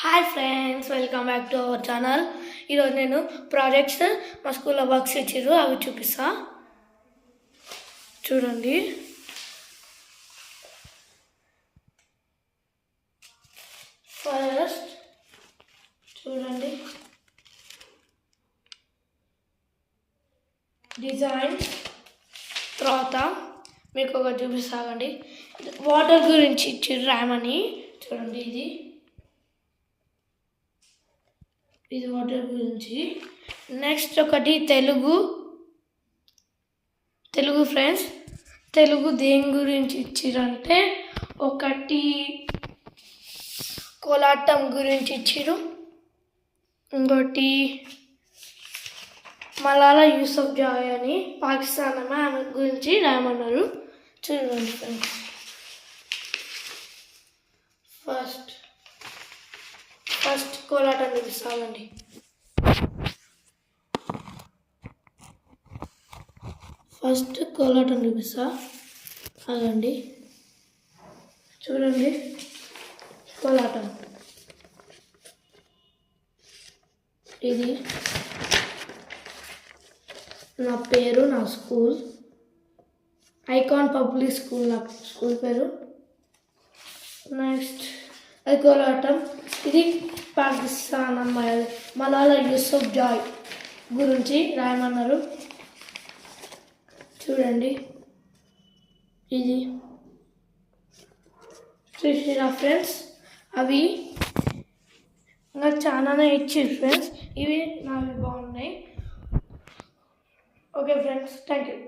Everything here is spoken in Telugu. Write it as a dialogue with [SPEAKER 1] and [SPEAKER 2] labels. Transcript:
[SPEAKER 1] Hi friends, welcome back to our channel. ఈరోజు నేను ప్రాజెక్ట్స్ మా స్కూల్లో వర్క్స్ ఇచ్చారు, అవి చూపిస్తా. చూడండి, ఫస్ట్ చూడండి డిజైన్. తర్వాత మీకు ఒకటి చూపిస్తానండి, వాటర్ గురించి ఇచ్చారు రామని. చూడండి, ఇది వాటర్ గురించి. నెక్స్ట్ ఒకటి తెలుగు ఫ్రెండ్స్. తెలుగు దేని గురించి ఇచ్చిరంటే, ఒకటి కోలాటం గురించి ఇచ్చిరు, ఇంకోటి మలాలా యూసఫ్ జాయ్ అని పాకిస్తాన్ ఆమె గురించి రాయమన్నారు. చూడండి ఫ్రెండ్స్, ఫస్ట్ కోలాటం చూపిస్తామండి. ఫస్ట్ కోలాటం చూపిస్తా, అదండి. చూడండి, కోలాటం. ఇది నా పేరు, నా స్కూల్ ఐకాన్ పబ్లిక్ స్కూల్, నా స్కూల్ పేరు. నెక్స్ట్ అది కోలాటం. ఇది పాకిస్తాన్ అమ్మాయి మలాలా యూసఫ్ జాయ్ గురించి రాయమన్నారు. చూడండి, ఇది చూసిరా ఫ్రెండ్స్. అవి నాకు చాలానే ఇచ్చారు ఫ్రెండ్స్, ఇవి నావి బాగున్నాయి. Okay friends, thank you.